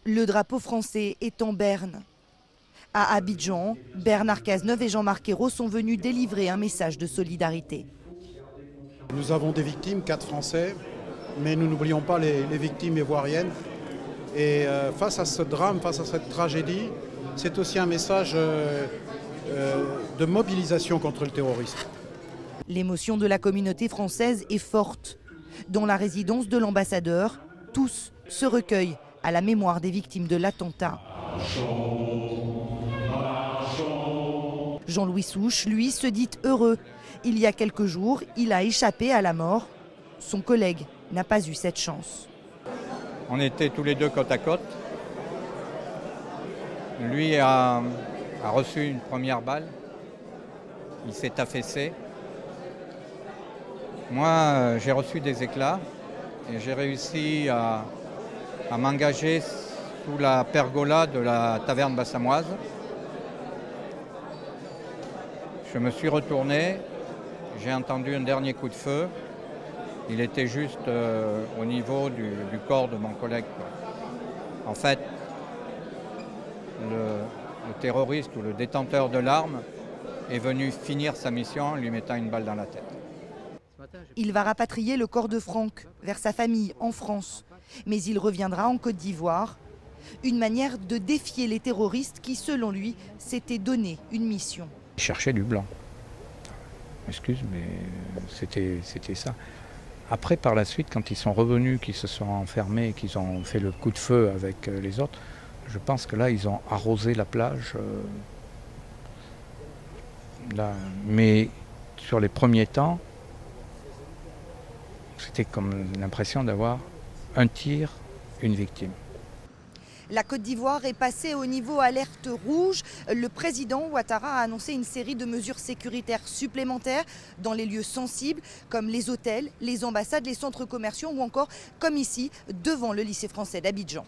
Le drapeau français est en berne. À Abidjan, Bernard Cazeneuve et Jean-Marc Ayrault sont venus délivrer un message de solidarité. Nous avons des victimes, 4 Français, mais nous n'oublions pas les victimes ivoiriennes. Et face à ce drame, face à cette tragédie, c'est aussi un message de mobilisation contre le terrorisme. L'émotion de la communauté française est forte. Dans la résidence de l'ambassadeur, tous se recueillent à la mémoire des victimes de l'attentat. Jean-Louis Souche, lui, se dit heureux. Il y a quelques jours, il a échappé à la mort. Son collègue n'a pas eu cette chance. On était tous les deux côte à côte. Lui a reçu une première balle. Il s'est affaissé. Moi, j'ai reçu des éclats et j'ai réussi à m'engager sous la pergola de la taverne bassamoise. Je me suis retourné, j'ai entendu un dernier coup de feu. Il était juste au niveau du corps de mon collègue. En fait, le terroriste ou le détenteur de l'arme est venu finir sa mission en lui mettant une balle dans la tête. Il va rapatrier le corps de Franck vers sa famille en France. Mais il reviendra en Côte d'Ivoire. Une manière de défier les terroristes qui, selon lui, s'étaient donné une mission. Il cherchait du blanc. Excuse, mais c'était ça. Après, par la suite, quand ils sont revenus, qu'ils se sont enfermés, qu'ils ont fait le coup de feu avec les autres, je pense que là, ils ont arrosé la plage. Là. Mais sur les premiers temps, c'était comme l'impression d'avoir un tir, une victime. La Côte d'Ivoire est passée au niveau alerte rouge. Le président Ouattara a annoncé une série de mesures sécuritaires supplémentaires dans les lieux sensibles, comme les hôtels, les ambassades, les centres commerciaux ou encore, comme ici, devant le lycée français d'Abidjan.